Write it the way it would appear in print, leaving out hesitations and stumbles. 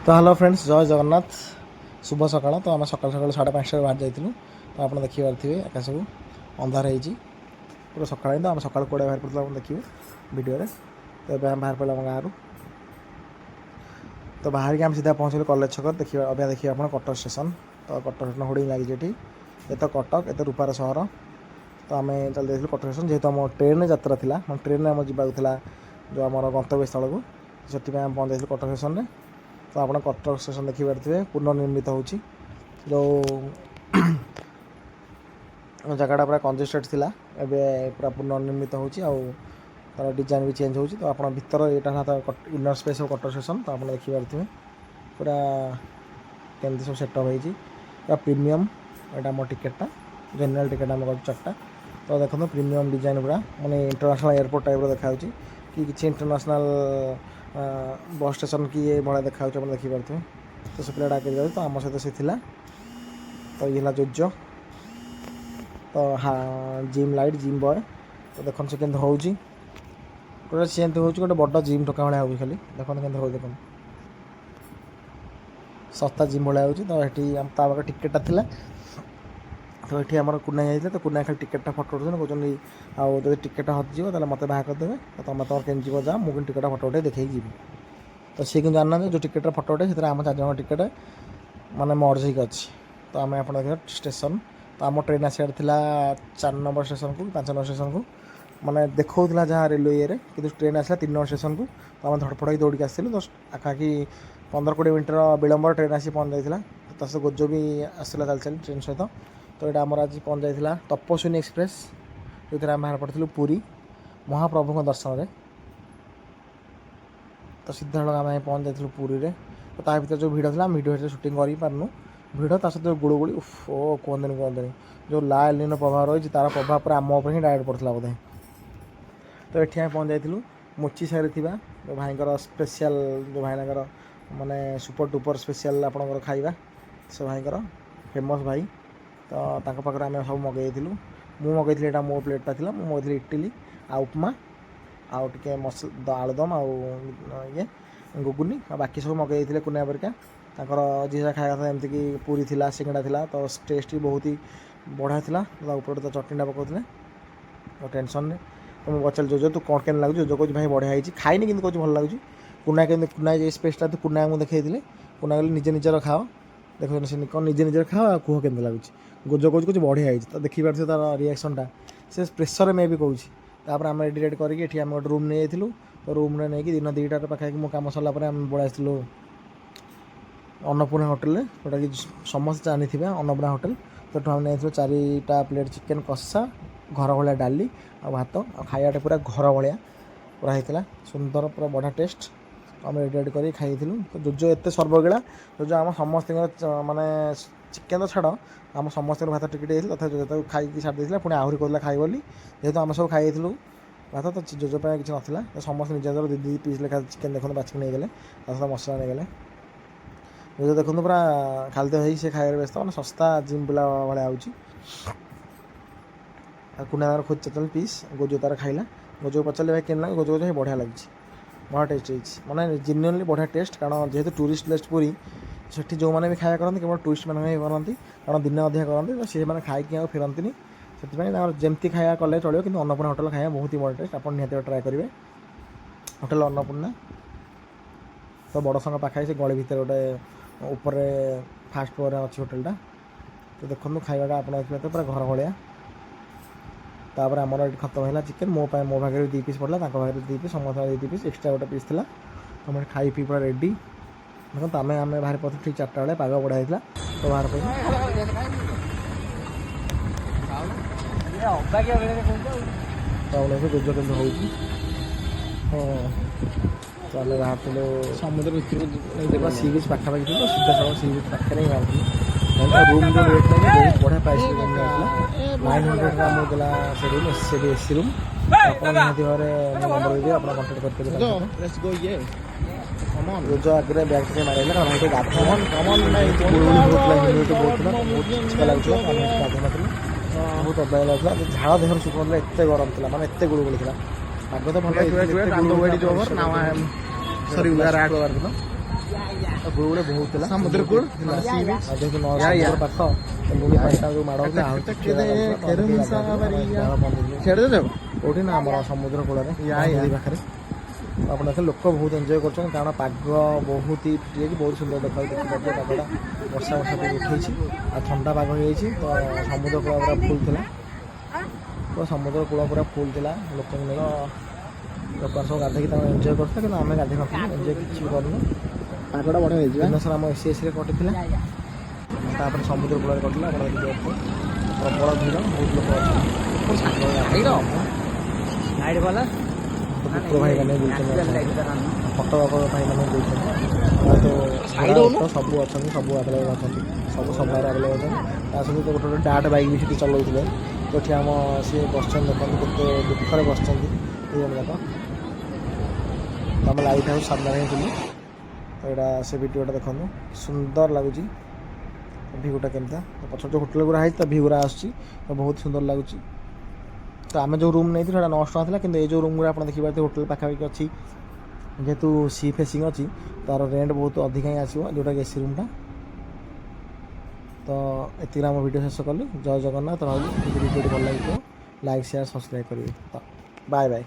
तो hello friends जय जगन्नाथ शुभ सकाळ। तो आम सकाल सकाल 5:30 बाहर जाइलु। तो आप देखी पारे आकाश को अंधार हो पूरा सकाल तो आम सकाल 20 बाहर पड़ता देखिए वीडियो रे। तो ये आम बाहर पड़ा आम गाँव। तो बाहर के आम सीधा पहुँचल कॉलेज छक। देखिए अभी देखिए आप कटक स्टेशन। तो कटक स्टेशन होर्डिंग लगी ये तो कटक ये रूपार सहर। तो आम चल जाइए कटक स्टेशन जेहतु आम ट्रेन यात्रा थी ट्रेन में आम जावाक जो आम गंतव्य स्थल को से आम पहुँच जाइए कटक स्टेशन में। तो आप कटक स्टेशन देखिपे पुनर्निर्मित हो जो जगटा पूरा कंजेस्टेड थिला एबे पूरा पुनर्निर्मित हो तार डिजाइन भी चेंज हो। तो आप भीतर यहाँ तो इनर स्पेस हो कटक स्टेशन। तो आप देखिपे पूरा केमती सब सेटअप हो पूरा प्रीमियम यहाँ आम टिकेटा जेनरल टिकेट आम कर 4टा। तो देखो प्रीमियम डिजाइन पूरा माने इंटरनेशनल एयरपोर्ट टाइप देखा कि किसी इंटरनेशनल बस स्टेशन की ये भाया देखा देखिपे। तो से पिला डाक तो आम सहित से थिला। तो ये जोजो तो हाँ जिम लाइट जिम बॉय। तो देखो से केंद्र हो पूरा सेमती हो गोटे बड़ जिम टोका भाया हो खाली देखो के हो देख सस्ता जिम भाया हो। तो ये टिकेटा थिला। तो ये आम कुना जाइए तो कुना खाली टिकेटा फटो उठाते कहते आदि टिकेटा हजिव तो मत बाहर करदे तो तुम तुम केम जीव जा मुझे टिकेटा फटो उठे देखिए जी। तो सी कि जानना जो टिकेट फटो उठे से आम 4 जन टिकेट माने मर्ज होकर अच्छी। तो आम आप देखिए स्टेशन। तो आम ट्रेन आसार 4 नंबर स्टेशन को 5 नंबर स्टेशन को माने देखा जहाँ रेलवे ये कि ट्रेन आसला 3 नंबर स्टेशन को। तो आम धड़फड़ ही दौड़ी आसलु तो आखाखी 15-20 मिनट विलंबर ट्रेन आसी पहुँच जाता। तो सहित गोजो भी आसला चल चल ट्रेन सहित। तो यहाँ आमर आज पहुँच जाता तपस्विनी एक्सप्रेस जो आम बाहर पड़ू पुरी महाप्रभु दर्शन में। तो सीधा आम पहुँच जाइए पुरी रे। तो ता भर जो भिड़ था भिडियो शूटिंग कर पार्नु भिड़ ता सहित गुड़गुड़ी उफ ओ कहते जो लाल नीन प्रभाव रही तार प्रभाव पूरा आम उपर ही डायरेक्ट पड़ता बोधे। तो ये आम पहुँच जाइलु मुची साइड थी जो भाई स्पेशल जो भाईना माने सुपर डुपर स्पेशल आपणकर खाଇବା से भाई फेमस भाई। तो पाखे आम सब मगेलु मुझे मगेली यहाँ मो प्लेटा था मुझे मगेली इटली आ उपमा आउ टे मसला आलुदम ये गुगुनी बाकी सब मगेले कुनिया परिका जी खाया था एमती कि पूरी थिला सिंगड़ा थिला। तो टेस्ट भी बहुत ही बढ़िया था। ऊपर तो चटनीटा पकाउले तो टेंशन नहीं। तो मुझे पचार जोजो तू कौन केन लगुच जो कह भाई बढ़िया होती खाई कि कौन भल लगुच कुना के कुना स्पेसटा तो कुना मुझे देखी कुना कहली निजे निजर खाओ देख से कौन निजे निजर खाओ कह के लगुच गोजो कौच कुछ बढ़िया होती। तो देखी पार्थ तार रिएक्शनटा से प्रेसर में भी कहूँ। तापर आम रेडी रेडी करके आम गोटे रूम नहीं जाइलु। तो रूम रे नहीं दिन 2टार पाखे मो कम सरला पड़े आसलु अन्नपूर्णा होटेल जोटा कि समस्त जानी थे अन्नपूर्णा होटेल। तो आम नहीं 4टा प्लेट चिकेन कषा घर भाया डाली आ भात खायाटा पूरा घर भाया पूरा होता सुंदर पूरा बढ़िया टेस्ट। आम रेडी रेडी कर खाई। तो जोजो एत सर्वगिला जोजो आम समस्त माने चिकेन तो छाड़ आम समस्त भात टिके तथा जो खाई छाड़ी पुणी आहरी कहला खाई बोली जेहतु आम सब खाई भात। तो जोजो किसी नाला तो समस्त निज 2 पीस लेखा चिकेन देखते बाछिक नहीं गले मसला नहीं गले जो देखो पूरा खाली तो से खाए व्यस्त मैंने सस्ता जिम पिला भाया कुना खोज 4 पीस गोजो तार खाइला गोजो पचारे भाई केन लगे गोजो गोजो बढ़िया लगी बढ़िया टेस्ट होती माने जेन्युइनली बढ़िया टेस्ट। कारण जेहेतु टूरिस्ट प्लेस पूरी से जो मैंने भी खाया करते केवल टूरिस्ट मैंने करती कारण दिन अधिका करते तो सी मैंने खाई फेरती से जमती खाया कले चलो कि अन्नपूर्णा होटेल खाया बहुत ही बढ़िया टेस्ट आप निहत ट्राए करेंगे होटेल अन्नपूर्णा। तो बड़ संग पाखे से गली भितर गोटे ऊपर फास्ट फ्लोर अच्छी होटेलटा। तो देखो खावाटा आप देखिए पूरा घर भाया। तापर आमर ये खत्म है चिकेन मो भागे 2 पीस पड़ा भागे 2 पीस समस्त 2 पीस एक्सट्रा गोटे पीस था। तो मैं खाई पी पूरा रेडी देखो आम आम बाहर पड़े ठीक 4टा बेले पाग बढ़िया होता। तो बाहर पड़े तो गोज के तो आम बाहर समुद्र भितर सी बीच पाखापाखि थी तो सीधा सब सी बीच पाखे ही बाहर रूम जो रेट नहीं बहुत बढ़िया प्राइस रूम आसला 900 आम देला से रूम एसी रूम। आप निहती भाव नंबर देदेवी आप कंटाक्ट करेंगे। जो आगे बैग टे मारे कारण ये गाधन ह्यूमिडिटी बहुत बहुत चिका लगुला बहुत अबाय लगुला झाड़ देह शुकुला एत गरम था माने एत गुड़गुड़ी था पाग तो भल ଗୁଳୁଗୁଳି ବହୁତ ଥିଲା ସମୁଦ୍ର କୂଳ ଆଉ ଯେହେତୁ ସମୁଦ୍ର ପାଖ ଲୁଣି ପାଣିଟା ଯେଉଁ ମାଡ଼ ହଉଥିଲା ଆହୁରି ଛେଡ଼ିଦେବ କୋଉଠି ନା ଆମର ସମୁଦ୍ର କୂଳରେ ନଦୀ ପାଖରେ ଆପଣ ଦେଖିଲେ ଲୋକ ବହୁତ ଏନ୍ଜୟ କରୁଛନ୍ତି କାରଣ ପାଗ ବହୁତ ଫିଟି ଯାଇଛି ବହୁତ ସୁନ୍ଦର ଦେଖାଯାଉଛି ଦେଖିପାରୁଥିବେ ପାଗଟା ବର୍ଷା ଟିକେ ଉଠେଇଛି ଆଉ ଥଣ୍ଡା ପାଗ ହେଇଯାଇଛି ତ ସମୁଦ୍ର କୂଳ ପୁରା ଫୁଲ୍ ଥିଲା ତ ସମୁଦ୍ର କୂଳ ପୁରା ଫୁଲ୍ ଥିଲା ଲୋକଙ୍କୁ ନେଇ ଲୋକମାନେ ସବୁ ଗାଧେଇକି ତାଙ୍କୁ ଏନ୍ଜୟ କରୁଥିଲେ କିନ୍ତୁ ଆମେ ଗାଧେଇ ନଥିଲୁ ଏନ୍ଜୟ କିଛି ବି କରୁନୁ ପାଗଟା ବଢ଼ିଆ ହେଇଛି ଦିନ ସାରା ଆମ ଏସିରେ କଟିଥିଲା ତାପରେ ସମୁଦ୍ର କୂଳରେ କଟିଲା ଆପଣ ଦେଖିପାରୁଥିବେ ପ୍ରବଳ ଭିଡ଼ ବହୁତ ଲୋକ ଅଛନ୍ତି କୁକୁର ଭାଇମାନେ ବୁଲୁଛନ୍ତି ଫଟୋ ଭାଇମାନେ ବୁଲୁଛନ୍ତି ତ ସବୁ ଅଛନ୍ତି ସବୁ ଆଭେଲେବଲ୍ ଅଛନ୍ତି ସବୁ ସମୟରେ ଆଭେଲେବଲ୍ ଅଛନ୍ତି ତା ସହିତ ଗୋଟେ ଗୋଟେ ଡାଟ୍ ବାଇକ୍ ବି ସେଠି ଚଲାଉଥିଲେ ସେଠି ଆମ ସିଏ ବସିଛନ୍ତି ଦେଖନ୍ତୁ କେତେ ଦୁଃଖରେ ବସିଛନ୍ତି ଦୁଇ ଜଣ ଯାକ ତ ଆମେ ଲାଇଟ୍ ହାଉସ୍ ସାମ୍ନାରେ ହିଁ ଥିଲୁ ତ ଏଇଟା ସେ ଭିଡ଼ିଓଟା ଦେଖନ୍ତୁ ସୁନ୍ଦର ଲାଗୁଛି ଭିୟୁଟା କେମିତା ପଛରେ ଯେଉଁ ହୋଟେଲ ଗୁଡ଼ା ହେଇଛି ତା ଭିୟୁ ଗୁଡ଼ା ଆସୁଛି ତ ବହୁତ ସୁନ୍ଦର ଲାଗୁଛି ତ ଆମେ ଯେଉଁ ରୁମ୍ ନେଇଥିଲୁ ସେଇଟା 900 ଟଙ୍କା ଥିଲା କିନ୍ତୁ ଏଇ ଯେଉଁ ରୁମ୍ ଗୁଡ଼ା ଆପଣ ଦେଖିପାରୁଥିବେ ହୋଟେଲ ପାଖାପାଖି ଅଛି ଯେହେତୁ ସି ଫେସିଂ ଅଛି ତା'ର ରେଣ୍ଟ ବହୁତ ଅଧିକା ହିଁ ଆସିବ ଯେଉଁଟାକି ଏସି ରୁମ୍ଟା ତ ଏତିକିରେ ଆମ ଭିଡ଼ିଓ ଶେଷ କଲି ଜୟ ଜଗନ୍ନାଥ ରହିଲି ଯଦି ଭିଡ଼ିଓଟି ଭଲ ଲାଗିଥିବ ଲାଇକ୍ ସେୟାର ସବସ୍କ୍ରାଇବ୍ କରିବେ ତ ବାଏ ବାଏ।